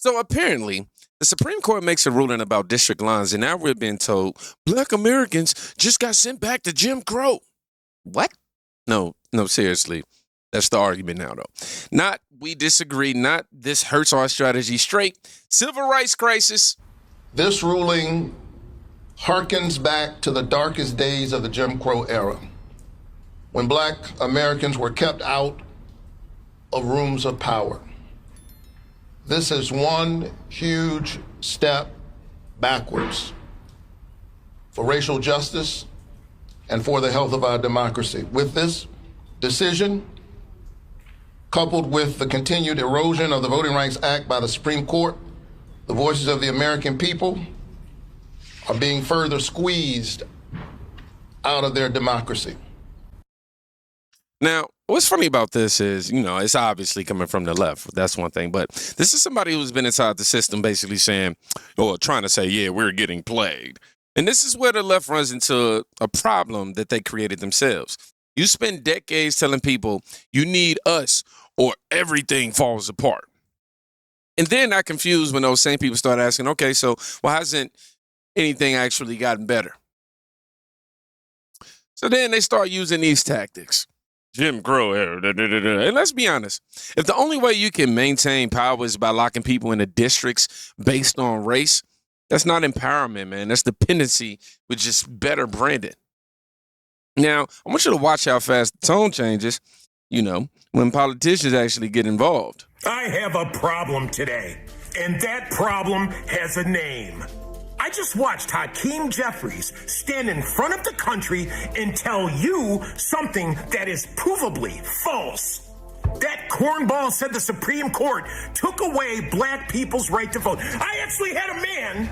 So apparently, the Supreme Court makes a ruling about district lines, and now we're being told Black Americans just got sent back to Jim Crow. What? No, seriously. That's the argument now, though. Not we disagree, not this hurts our strategy. Straight civil rights crisis. This ruling harkens back to the darkest days of the Jim Crow era, when Black Americans were kept out of rooms of power. This is one huge step backwards for racial justice and for the health of our democracy. With this decision, coupled with the continued erosion of the Voting Rights Act by the Supreme Court, the voices of the American people are being further squeezed out of their democracy. Now, what's funny about this is, it's obviously coming from the left. That's one thing. But this is somebody who's been inside the system basically saying, or trying to say, yeah, we're getting plagued. And this is where the left runs into a problem that they created themselves. You spend decades telling people you need us or everything falls apart. And then I confused when those same people start asking, okay, so why hasn't anything actually gotten better? So then they start using these tactics. Jim Crow era. And let's be honest, if the only way you can maintain power is by locking people into districts based on race, that's not empowerment, man. That's dependency with just better branding. Now, I want you to watch how fast the tone changes, when politicians actually get involved. I have a problem today, and that problem has a name. I just watched Hakeem Jeffries stand in front of the country and tell you something that is provably false. That cornball said the Supreme Court took away Black people's right to vote. I actually had a man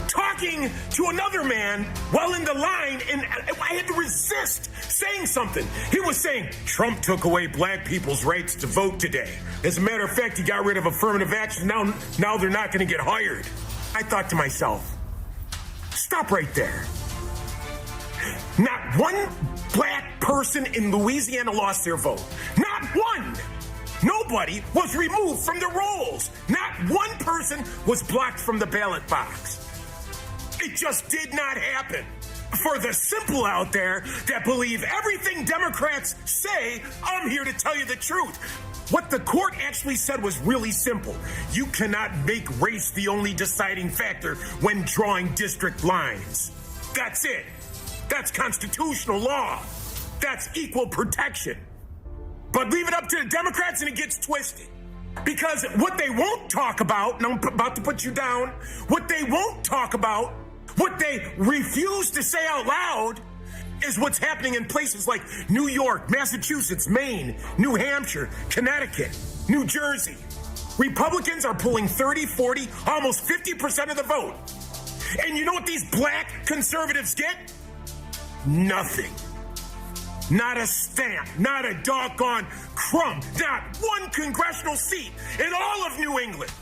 talking to another man while in the line, and I had to resist saying something. He was saying, Trump took away Black people's rights to vote today. As a matter of fact, he got rid of affirmative action. Now they're not going to get hired. I thought to myself, stop right there. Not one Black person in Louisiana lost their vote. Not one. Nobody was removed from the rolls. Not one person was blocked from the ballot box. It just did not happen. For the simple out there that believe everything Democrats say, I'm here to tell you the truth. What the court actually said was really simple. You cannot make race the only deciding factor when drawing district lines. That's it. That's constitutional law. That's equal protection. But leave it up to the Democrats and it gets twisted. Because what they won't talk about, and I'm about to put you down, what they won't talk about, what they refuse to say out loud is what's happening in places like New York, Massachusetts, Maine, New Hampshire, Connecticut, New Jersey. Republicans are pulling 30, 40, almost 50% of the vote. And you know what these Black conservatives get? Nothing. Not a stamp, not a doggone crumb, not one congressional seat in all of New England.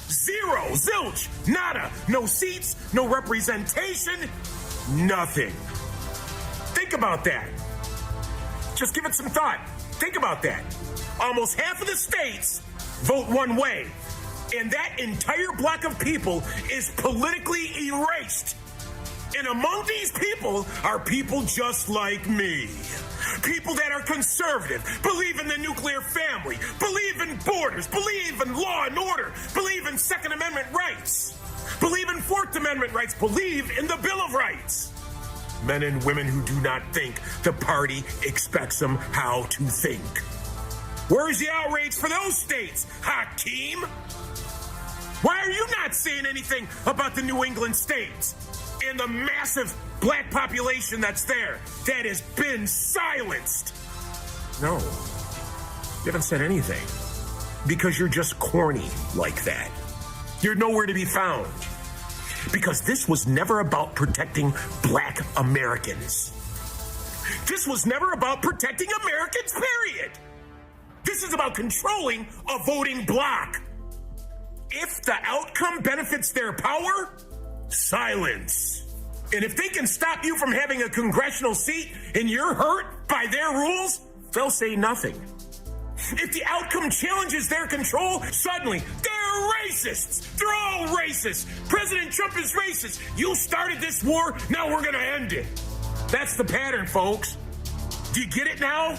Zero, zilch, nada, no seats, no representation, nothing. Think about that. Just give it some thought. Think about that. Almost half of the states vote one way, and that entire block of people is politically erased. And among these people are people just like me. People that are conservative, believe in the nuclear family, believe in borders, believe in law and order, believe in Second Amendment rights, believe in Fourth Amendment rights, believe in the Bill of Rights. Men and women who do not think the party expects them how to think. Where's the outrage for those states, Hakeem? Why are you not saying anything about the New England states and the massive Black population that's there that has been silenced? No, you haven't said anything because you're just corny like that. You're nowhere to be found because this was never about protecting Black Americans. This was never about protecting Americans, period. This is about controlling a voting bloc. If the outcome benefits their power, silence. And if they can stop you from having a congressional seat and you're hurt by their rules, they'll say nothing. If the outcome challenges their control, suddenly they're racists. They're all racist. President Trump is racist. You started this war, now we're going to end it. That's the pattern, folks. Do you get it now?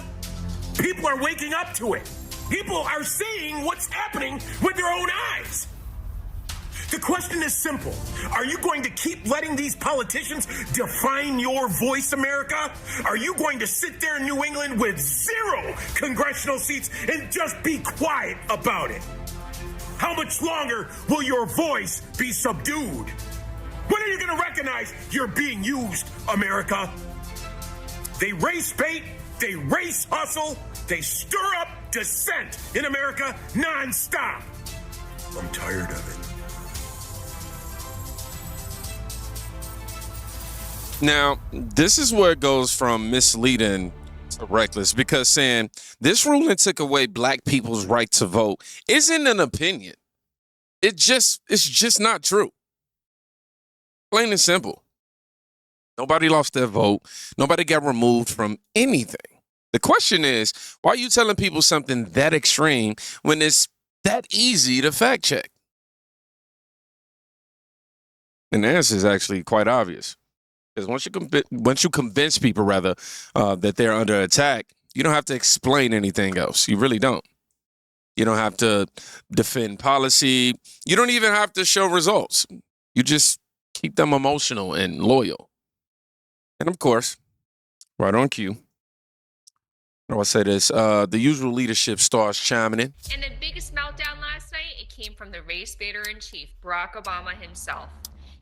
People are waking up to it. People are seeing what's happening with their own eyes. The question is simple. Are you going to keep letting these politicians define your voice, America? Are you going to sit there in New England with 0 congressional seats and just be quiet about it? How much longer will your voice be subdued? When are you going to recognize you're being used, America? They race bait, they race hustle, they stir up dissent in America nonstop. I'm tired of it. Now, this is where it goes from misleading to reckless, because saying this ruling took away black people's right to vote isn't an opinion. It's just not true. Plain and simple. Nobody lost their vote. Nobody got removed from anything. The question is, why are you telling people something that extreme when it's that easy to fact check? And the answer is actually quite obvious. Because once you convince people, that they're under attack, you don't have to explain anything else. You really don't. You don't have to defend policy. You don't even have to show results. You just keep them emotional and loyal. And of course, right on cue, I'll say this, the usual leadership starts chiming in. And the biggest meltdown last night, it came from the race baiter-in-chief, Barack Obama himself.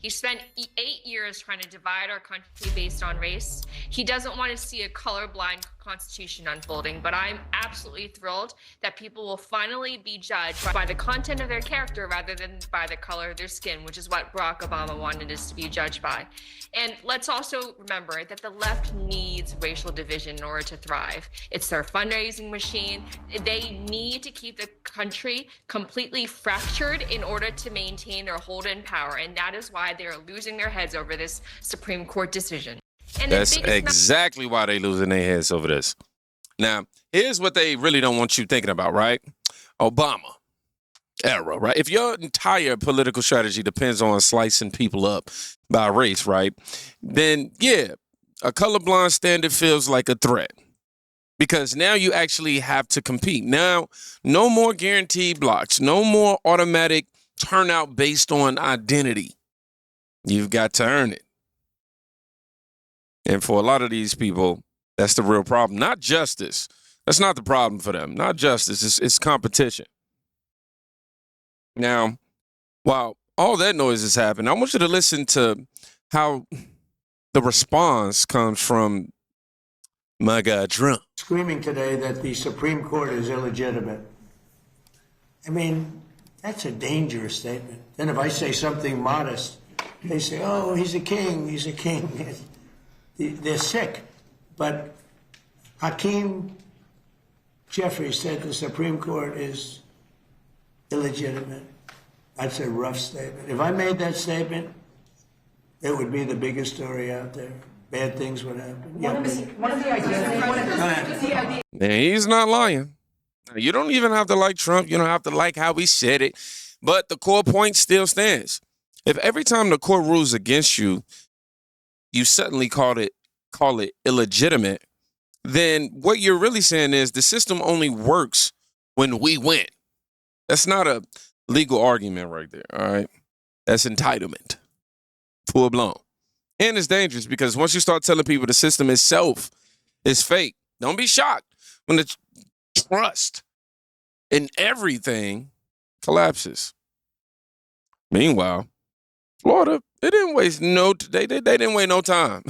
He spent 8 years trying to divide our country based on race. He doesn't want to see a colorblind constitution unfolding, but I'm absolutely thrilled that people will finally be judged by the content of their character rather than by the color of their skin, which is what Barack Obama wanted us to be judged by. And let's also remember that the left needs racial division in order to thrive. It's their fundraising machine. They need to keep the country completely fractured in order to maintain their hold in power, and that is why they're losing their heads over this Supreme Court decision. And that's exactly why they're losing their heads over this. Now, here's what they really don't want you thinking about, right? Obama era, right? If your entire political strategy depends on slicing people up by race, right? Then, yeah, a colorblind standard feels like a threat. Because now you actually have to compete. Now, no more guaranteed blocks. No more automatic turnout based on identity. You've got to earn it. And for a lot of these people, that's the real problem. Not justice. That's not the problem for them. Not justice. It's competition. Now, while all that noise is happening, I want you to listen to how the response comes from my guy Trump. Screaming today that the Supreme Court is illegitimate. I mean, that's a dangerous statement. Then if I say something modest, they say, oh, he's a king, he's a king. They're sick. But Hakeem Jeffries said the Supreme Court is illegitimate. That's a rough statement. If I made that statement, it would be the biggest story out there. Bad things would happen. One of the ideas. And he's not lying. You don't even have to like Trump. You don't have to like how he said it. But the core point still stands. If every time the court rules against you, you suddenly call it illegitimate, then what you're really saying is the system only works when we win. That's not a legal argument right there, all right? That's entitlement, full blown. And it's dangerous because once you start telling people the system itself is fake, don't be shocked when the trust in everything collapses. Meanwhile, Florida, they didn't waste they didn't wait no time.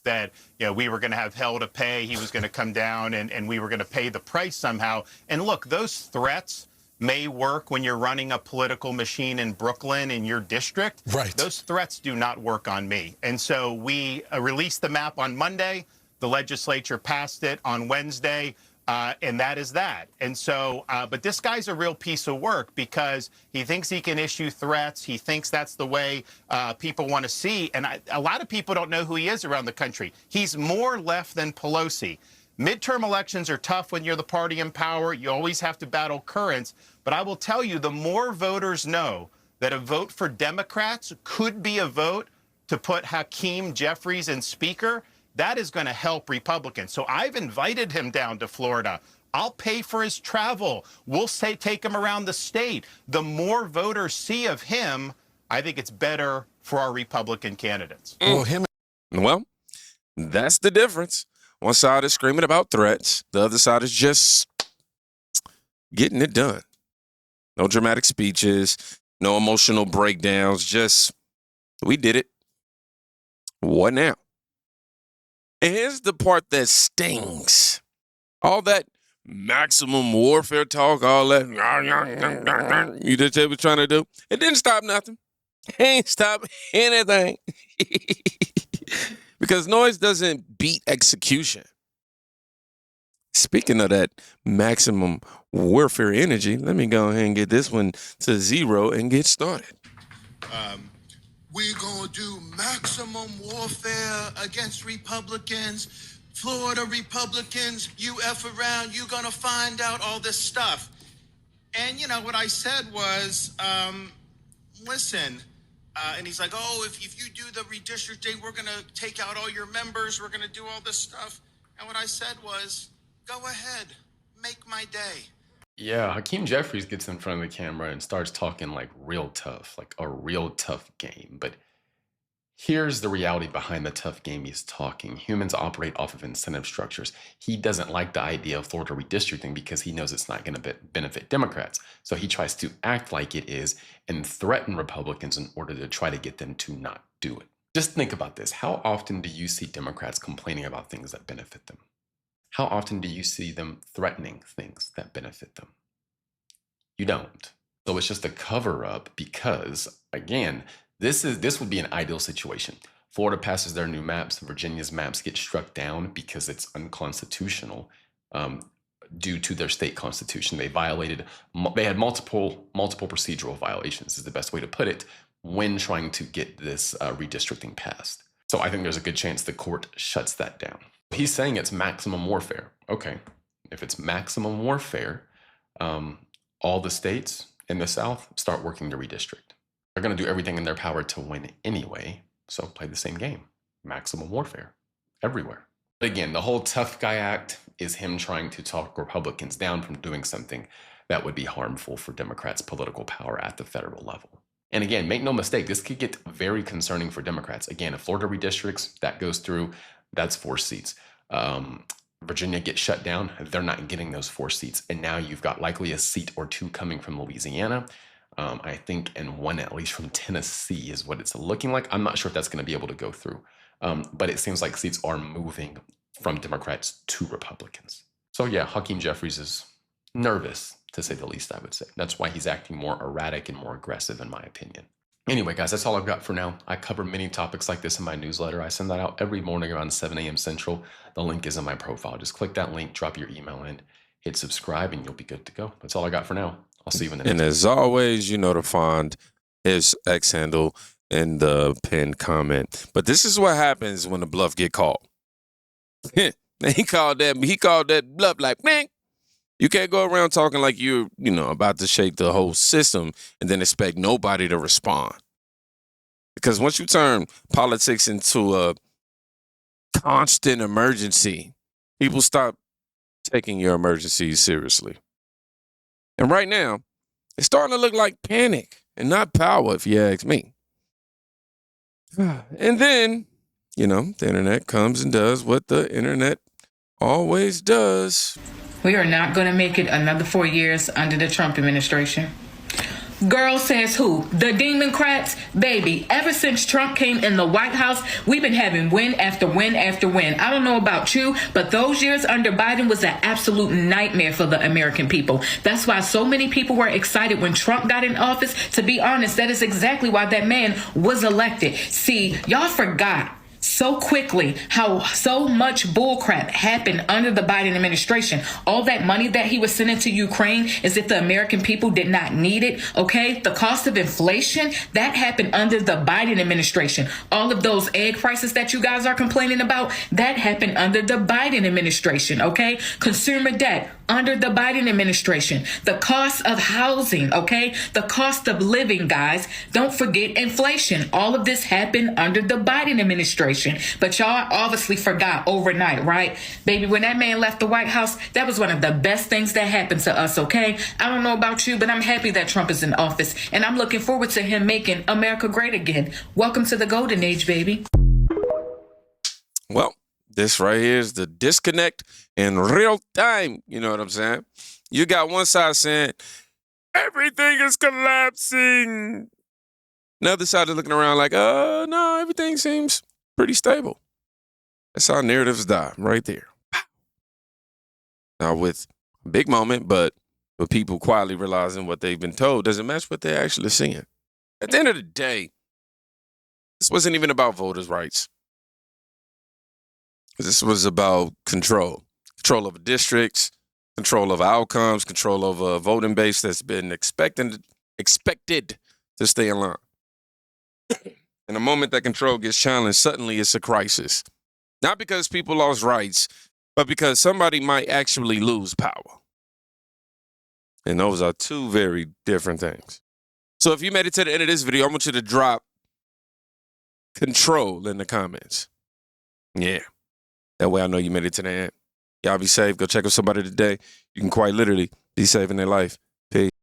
That we were going to have hell to pay. He was going to come down and we were going to pay the price somehow. And look, those threats may work when you're running a political machine in Brooklyn in your district. Right. Those threats do not work on me. And so we released the map on Monday. The legislature passed it on Wednesday. And that is that. And so, but this guy's a real piece of work because he thinks he can issue threats. He thinks that's the way people want to see. And a lot of people don't know who he is around the country. He's more left than Pelosi. Midterm elections are tough when you're the party in power. You always have to battle currents. But I will tell you, the more voters know that a vote for Democrats could be a vote to put Hakeem Jeffries in Speaker, that is going to help Republicans. So I've invited him down to Florida. I'll pay for his travel. We'll take him around the state. The more voters see of him, I think it's better for our Republican candidates. Well, that's the difference. One side is screaming about threats. The other side is just getting it done. No dramatic speeches, no emotional breakdowns. Just, we did it. What now? And here's the part that stings. All that maximum warfare talk, all that you just was trying to do, it didn't stop nothing. It ain't stop anything. Because noise doesn't beat execution. Speaking of that maximum warfare energy, let me go ahead and get this one to 0 and get started. We're going to do maximum warfare against Republicans. Florida Republicans, you F around, you're going to find out all this stuff. And, you know, what I said was, listen, and he's like, oh, if you do the redistricting, we're going to take out all your members. We're going to do all this stuff. And what I said was, go ahead, make my day. Yeah, Hakeem Jeffries gets in front of the camera and starts talking like real tough, like a real tough game. But here's the reality behind the tough game he's talking. Humans operate off of incentive structures. He doesn't like the idea of Florida redistricting because he knows it's not going to benefit Democrats. So he tries to act like it is and threaten Republicans in order to try to get them to not do it. Just think about this. How often do you see Democrats complaining about things that benefit them? How often do you see them threatening things that benefit them? You don't. So it's just a cover-up because, again, this would be an ideal situation. Florida passes their new maps. Virginia's maps get struck down because it's unconstitutional due to their state constitution. They had multiple procedural violations, is the best way to put it, when trying to get this redistricting passed. So I think there's a good chance the court shuts that down. He's saying it's maximum warfare. Okay, if it's maximum warfare, all the states in the South start working to redistrict. They're going to do everything in their power to win anyway, so play the same game. Maximum warfare everywhere. But again, the whole tough guy act is him trying to talk Republicans down from doing something that would be harmful for Democrats' political power at the federal level. And again, make no mistake, this could get very concerning for Democrats. Again, if Florida redistricts, that goes through, that's 4 seats. Virginia gets shut down, they're not getting those 4 seats. And now you've got likely a seat or 2 coming from Louisiana. I think, and 1 at least from Tennessee is what it's looking like. I'm not sure if that's going to be able to go through. But it seems like seats are moving from Democrats to Republicans. So yeah, Hakeem Jeffries is nervous, to say the least, I would say. That's why he's acting more erratic and more aggressive, in my opinion. Anyway, guys, that's all I've got for now. I cover many topics like this in my newsletter. I send that out every morning around 7 a.m. Central. The link is in my profile. Just click that link, drop your email in, hit subscribe, and you'll be good to go. That's all I got for now. I'll see you in the next And as always, you know to find his X handle in the pinned comment. But this is what happens when the bluff get called. he called that bluff like, man. You can't go around talking like you're, about to shake the whole system and then expect nobody to respond. Because once you turn politics into a constant emergency, people stop taking your emergencies seriously. And right now, it's starting to look like panic and not power, if you ask me. And then, the internet comes and does what the internet always does. We are not going to make it another 4 years under the Trump administration. Girl says who? The Democrats? Baby, ever since Trump came in the White House, we've been having win after win after win. I don't know about you, but those years under Biden was an absolute nightmare for the American people. That's why so many people were excited when Trump got in office. To be honest, that is exactly why that man was elected. See, y'all forgot so quickly how so much bullcrap happened under the Biden administration. All that money that he was sending to Ukraine as if the American people did not need it. Okay, the cost of inflation that happened under the Biden administration. All of those egg prices that you guys are complaining about, that happened under the Biden administration. Okay, consumer debt under the Biden administration. The cost of housing, okay, the cost of living, guys. Don't forget inflation. All of this happened under the Biden administration. But y'all obviously forgot overnight, right? Baby, when that man left the White House, that was one of the best things that happened to us, okay? I don't know about you, but I'm happy that Trump is in office, and I'm looking forward to him making America great again. Welcome to the golden age, baby. Well, this right here is the disconnect in real time. You know what I'm saying? You got one side saying, everything is collapsing. Another side is looking around like, no, everything seems pretty stable. That's how narratives die, right there. Now, with a big moment, but with people quietly realizing what they've been told doesn't match what they're actually seeing. At the end of the day, this wasn't even about voters' rights. This was about control. Control over districts, control over outcomes, control over a voting base that's been expected to stay in line. And the moment that control gets challenged, suddenly it's a crisis. Not because people lost rights, but because somebody might actually lose power. And those are two very different things. So if you made it to the end of this video, I want you to drop control in the comments. Yeah. That way I know you made it to the end. Y'all be safe. Go check on somebody today. You can quite literally be saving their life. Peace.